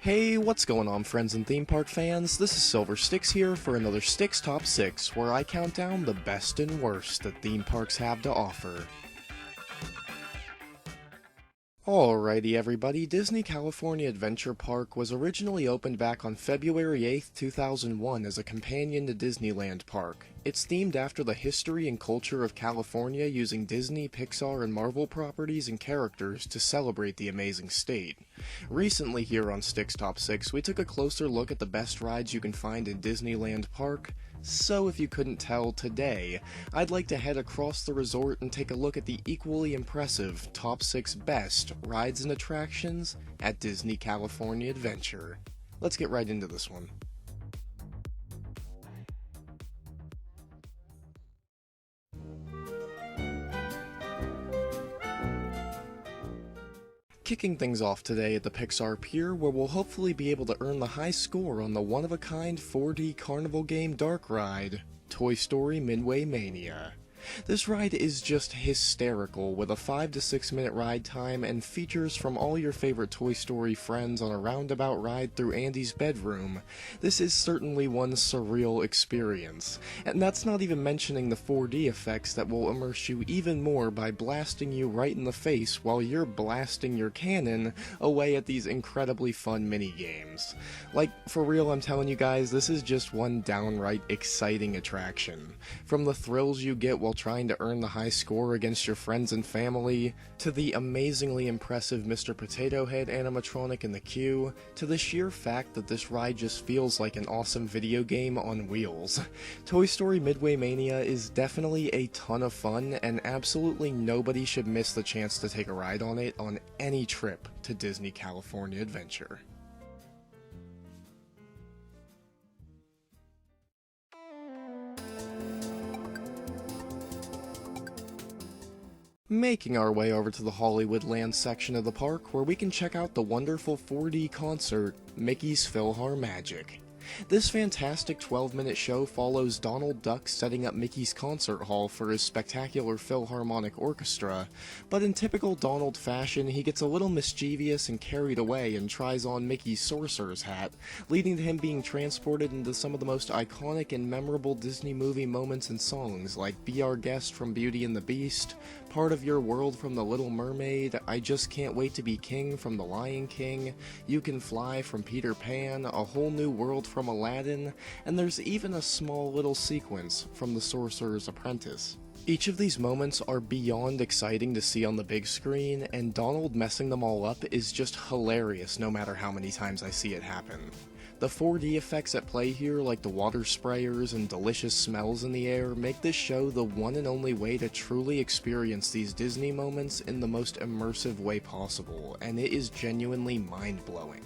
Hey, what's going on, friends and theme park fans? This is Silver Stix here for another Stix Top 6, where I count down the best and worst that theme parks have to offer. Alrighty everybody, Disney California Adventure Park was originally opened back on February 8th, 2001 as a companion to Disneyland Park. It's themed after the history and culture of California, using Disney, Pixar, and Marvel properties and characters to celebrate the amazing state. Recently here on Stix Top 6, we took a closer look at the best rides you can find in Disneyland Park. So if you couldn't tell, today, I'd like to head across the resort and take a look at the equally impressive Top 6 Best Rides and Attractions at Disney California Adventure. Let's get right into this one. Kicking things off today at the Pixar Pier, where we'll hopefully be able to earn the high score on the one-of-a-kind 4D carnival game dark ride, Toy Story Midway Mania. This ride is just hysterical, with a 5 to 6 minute ride time and features from all your favorite Toy Story friends on a roundabout ride through Andy's bedroom. This is certainly one surreal experience, and that's not even mentioning the 4D effects that will immerse you even more by blasting you right in the face while you're blasting your cannon away at these incredibly fun mini-games. Like, for real, I'm telling you guys, this is just one downright exciting attraction. From the thrills you get while trying to earn the high score against your friends and family, to the amazingly impressive Mr. Potato Head animatronic in the queue, to the sheer fact that this ride just feels like an awesome video game on wheels. Toy Story Midway Mania is definitely a ton of fun, and absolutely nobody should miss the chance to take a ride on it on any trip to Disney California Adventure. Making our way over to the Hollywoodland section of the park, where we can check out the wonderful 4D concert, Mickey's PhilharMagic. This fantastic 12-minute show follows Donald Duck setting up Mickey's concert hall for his spectacular Philharmonic Orchestra, but in typical Donald fashion, he gets a little mischievous and carried away and tries on Mickey's sorcerer's hat, leading to him being transported into some of the most iconic and memorable Disney movie moments and songs, like Be Our Guest from Beauty and the Beast, Part of Your World from The Little Mermaid, I Just Can't Wait to Be King from The Lion King, You Can Fly from Peter Pan, A Whole New World from Aladdin, and there's even a small little sequence from The Sorcerer's Apprentice. Each of these moments are beyond exciting to see on the big screen, and Donald messing them all up is just hilarious no matter how many times I see it happen. The 4D effects at play here, like the water sprayers and delicious smells in the air, make this show the one and only way to truly experience these Disney moments in the most immersive way possible, and it is genuinely mind-blowing.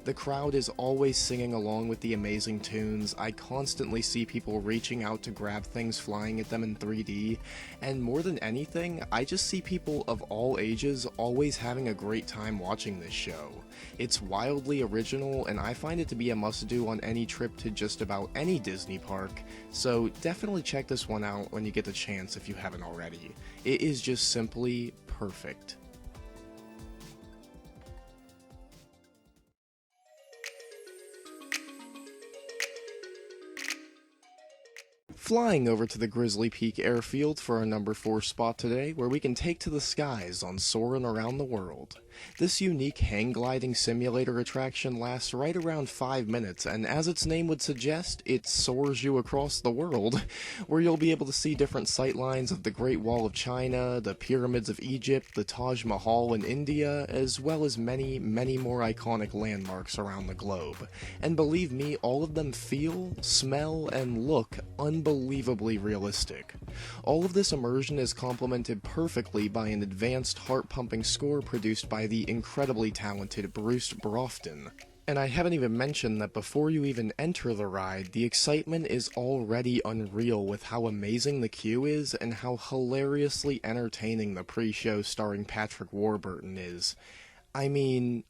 The crowd is always singing along with the amazing tunes, I constantly see people reaching out to grab things flying at them in 3D, and more than anything, I just see people of all ages always having a great time watching this show. It's wildly original, and I find it to be a must-do on any trip to just about any Disney park, so definitely check this one out when you get the chance if you haven't already. It is just simply perfect. Flying over to the Grizzly Peak Airfield for our number 4 spot today, where we can take to the skies on Soarin' Around the World. This unique hang-gliding simulator attraction lasts right around 5 minutes, and as its name would suggest, it soars you across the world, where you'll be able to see different sightlines of the Great Wall of China, the Pyramids of Egypt, the Taj Mahal in India, as well as many, many more iconic landmarks around the globe. And believe me, all of them feel, smell, and look unbelievably realistic. All of this immersion is complemented perfectly by an advanced, heart-pumping score produced by the incredibly talented Bruce Brofton. And I haven't even mentioned that before you even enter the ride, the excitement is already unreal with how amazing the queue is and how hilariously entertaining the pre-show starring Patrick Warburton is. I mean...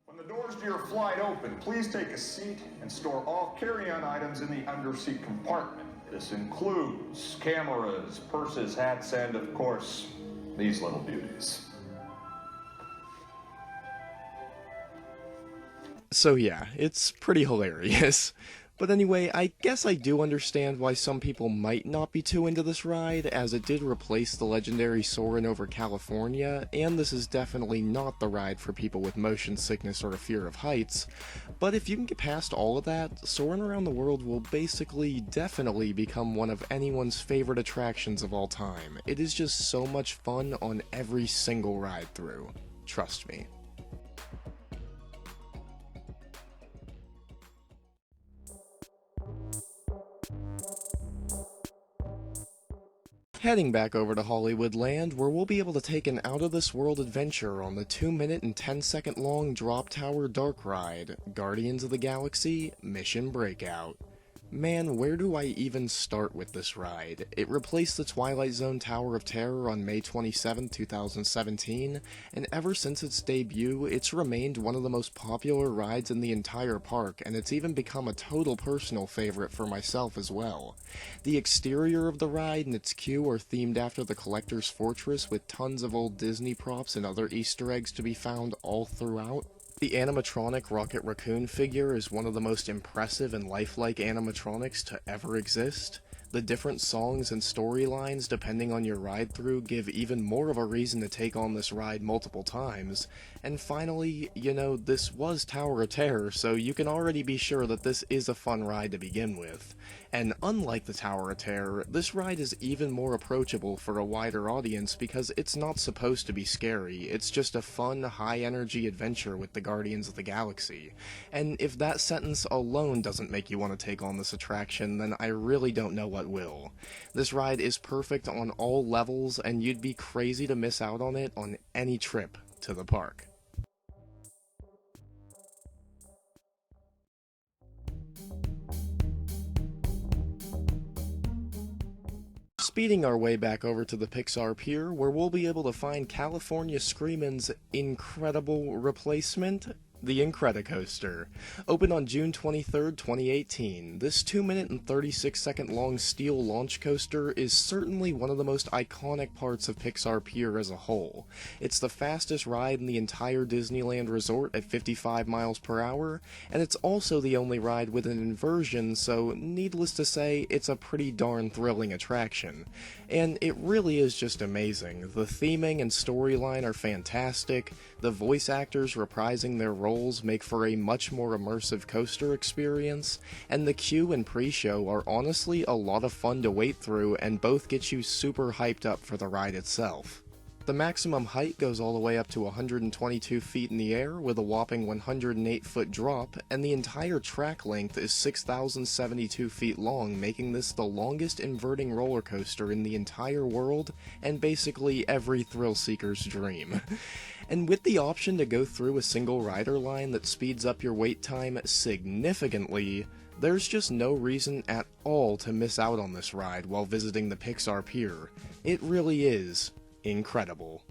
When the doors to your flight open, please take a seat and store all carry-on items in the underseat compartment. This includes cameras, purses, hats, and, of course, these little beauties. So yeah, it's pretty hilarious. But anyway, I guess I do understand why some people might not be too into this ride, as it did replace the legendary Soarin' over California, and this is definitely not the ride for people with motion sickness or a fear of heights. But if you can get past all of that, Soarin' Around the World will basically definitely become one of anyone's favorite attractions of all time. It is just so much fun on every single ride through. Trust me. Heading back over to Hollywoodland, where we'll be able to take an out-of-this-world adventure on the 2-minute and 10-second long Drop Tower Dark Ride, Guardians of the Galaxy Mission Breakout. Man, where do I even start with this ride? It replaced the Twilight Zone Tower of Terror on May 27, 2017, and ever since its debut, it's remained one of the most popular rides in the entire park, and it's even become a total personal favorite for myself as well. The exterior of the ride and its queue are themed after the Collector's Fortress, with tons of old Disney props and other Easter eggs to be found all throughout. The animatronic Rocket Raccoon figure is one of the most impressive and lifelike animatronics to ever exist. The different songs and storylines, depending on your ride through, give even more of a reason to take on this ride multiple times. And finally, this was Tower of Terror, so you can already be sure that this is a fun ride to begin with. And unlike the Tower of Terror, this ride is even more approachable for a wider audience because it's not supposed to be scary, it's just a fun, high-energy adventure with the Guardians of the Galaxy. And if that sentence alone doesn't make you want to take on this attraction, then I really don't know what will. This ride is perfect on all levels, and you'd be crazy to miss out on it on any trip to the park. Speeding our way back over to the Pixar Pier, where we'll be able to find California Screamin's incredible replacement, the Incredicoaster. Opened on June 23rd, 2018, this 2-minute and 36-second long steel launch coaster is certainly one of the most iconic parts of Pixar Pier as a whole. It's the fastest ride in the entire Disneyland Resort at 55 miles per hour, and it's also the only ride with an inversion, so needless to say, it's a pretty darn thrilling attraction. And it really is just amazing. The theming and storyline are fantastic, the voice actors reprising their roles make for a much more immersive coaster experience, and the queue and pre-show are honestly a lot of fun to wait through and both get you super hyped up for the ride itself. The maximum height goes all the way up to 122 feet in the air with a whopping 108-foot drop, and the entire track length is 6,072 feet long, making this the longest inverting roller coaster in the entire world and basically every thrill seeker's dream. And with the option to go through a single rider line that speeds up your wait time significantly, there's just no reason at all to miss out on this ride while visiting the Pixar Pier. It really is incredible.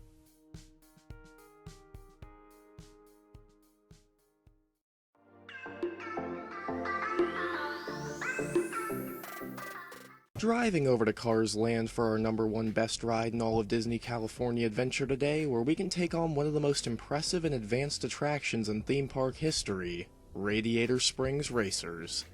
Driving over to Cars Land for our #1 best ride in all of Disney California Adventure today, where we can take on one of the most impressive and advanced attractions in theme park history, Radiator Springs Racers.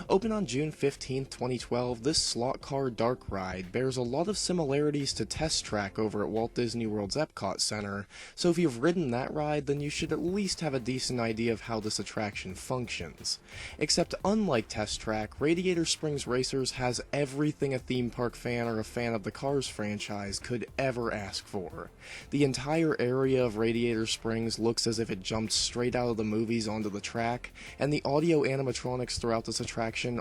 Opened on June 15, 2012, this slot car dark ride bears a lot of similarities to Test Track over at Walt Disney World's Epcot Center, so if you've ridden that ride, then you should at least have a decent idea of how this attraction functions. Except unlike Test Track, Radiator Springs Racers has everything a theme park fan or a fan of the Cars franchise could ever ask for. The entire area of Radiator Springs looks as if it jumped straight out of the movies onto the track, and the audio animatronics throughout this attraction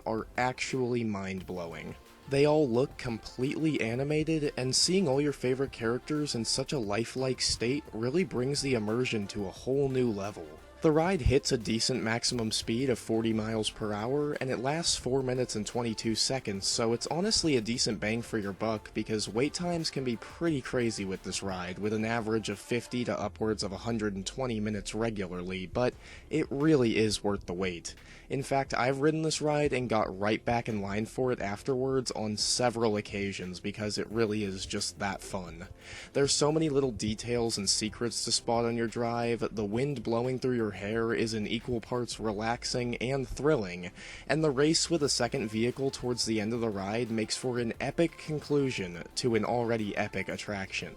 are actually mind-blowing. They all look completely animated, and seeing all your favorite characters in such a lifelike state really brings the immersion to a whole new level. The ride hits a decent maximum speed of 40 miles per hour, and it lasts 4 minutes and 22 seconds, so it's honestly a decent bang for your buck because wait times can be pretty crazy with this ride, with an average of 50 to upwards of 120 minutes regularly, but it really is worth the wait. In fact, I've ridden this ride and got right back in line for it afterwards on several occasions because it really is just that fun. There's so many little details and secrets to spot on your drive, the wind blowing through your your hair is in equal parts relaxing and thrilling, and the race with a second vehicle towards the end of the ride makes for an epic conclusion to an already epic attraction.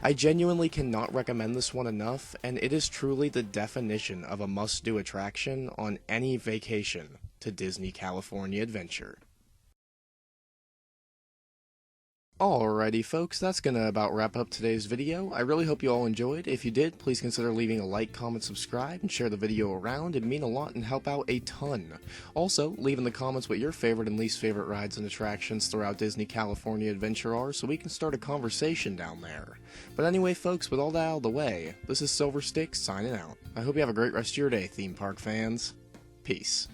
I genuinely cannot recommend this one enough, and it is truly the definition of a must-do attraction on any vacation to Disney California Adventure. Alrighty folks, that's gonna about wrap up today's video. I really hope you all enjoyed. If you did, please consider leaving a like, comment, subscribe, and share the video around. It'd mean a lot and help out a ton. Also, leave in the comments what your favorite and least favorite rides and attractions throughout Disney California Adventure are so we can start a conversation down there. But anyway folks, with all that out of the way, this is Stix signing out. I hope you have a great rest of your day, theme park fans. Peace.